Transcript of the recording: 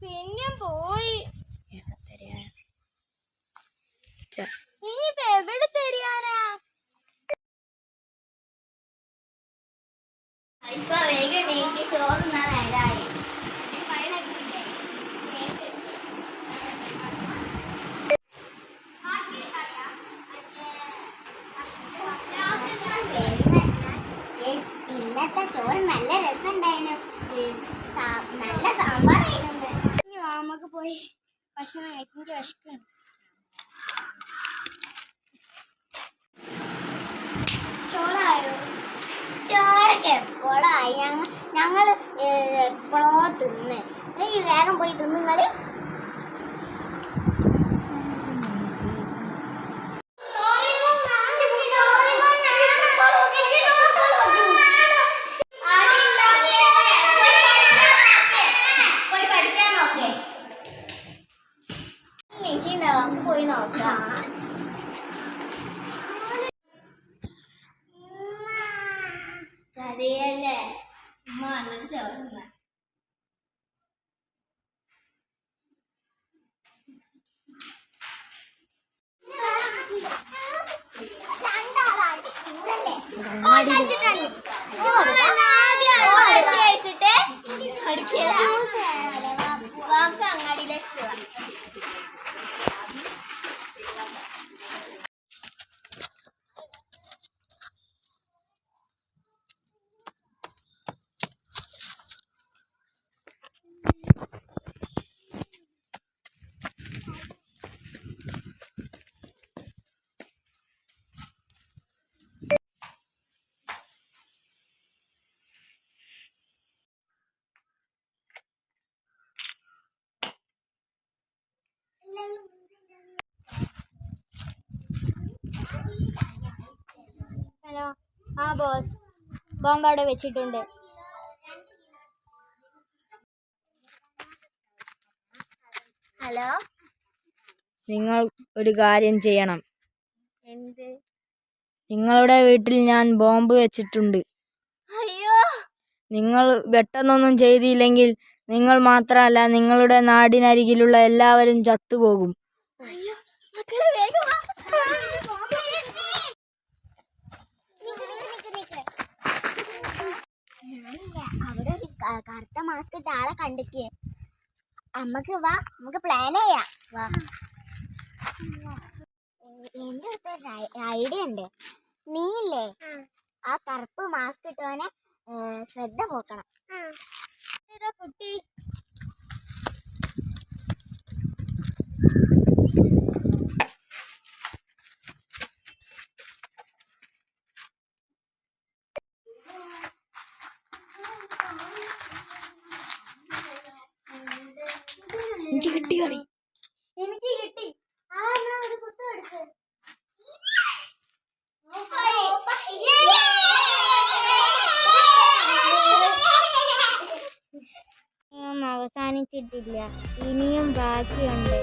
പിന്നെ പോയി. ഇനിയിപ്പോ എവിടെ തരിയാനാ? ഇപ്പൊ വേഗം നീക്കി ചോറുന്ന നേരായി. ഇന്നത്തെ ചോറ് നല്ല രസമുണ്ടായിരുന്നു. നല്ല സാമ്പാറായിരുന്നു. ഇനി നമുക്ക് പോയി ഭക്ഷണം കഴിക്കാൻ വിശക്കണം. ചോറായോ? ചോറൊക്കെ എപ്പോഴായി? ഞങ്ങൾ എപ്പോഴോ തിന്ന്. ഈ വേഗം പോയി തിന്നുങ്ങള്. പോയി നോക്കാം. കറിയല്ലേ ഉമ്മ വന്നിട്ട് ചോറുന്ന. അങ്ങാടിയിലേക്ക് പോവാം. ഹലോ. ആ ബോസ്, ബോംബ് അവിടെ വെച്ചിട്ടുണ്ട്. ഹലോ. നിങ്ങൾ ഒരു കാര്യം ചെയ്യണം. എന്ത്? നിങ്ങളുടെ വീട്ടിൽ ഞാൻ ബോംബ് വെച്ചിട്ടുണ്ട്. അയ്യോ. നിങ്ങൾ പെട്ടെന്നൊന്നും ചെയ്തില്ലെങ്കിൽ നിങ്ങൾ മാത്രമല്ല നിങ്ങളുടെ നാടിനരികിലുള്ള എല്ലാവരും ചത്തുപോകും. അയ്യോ മക്കളെ വേഗം വാ. അവിടെ ഒരു കറുത്ത മാസ്ക് ഇട്ട ആളെ കണ്ടിക്ക്. അമ്മക്ക് വാ, നമുക്ക് പ്ലാൻ ചെയ്യാം. വാ. എന്റെ അടുത്ത് ഐഡിയ ഉണ്ട്. നീയില്ലേ ആ കറുപ്പ് മാസ്ക് ഇട്ടവനെ ശ്രദ്ധ പോക്കണം. ഏതാ കുട്ടി? എനിക്ക് കിട്ടി കളി. എനിക്ക് കിട്ടി. ആ ഒരു കുത്തു എടുക്ക്. അവസാനിച്ചിട്ടില്ല, ഇനിയും ബാക്കിയുണ്ട്.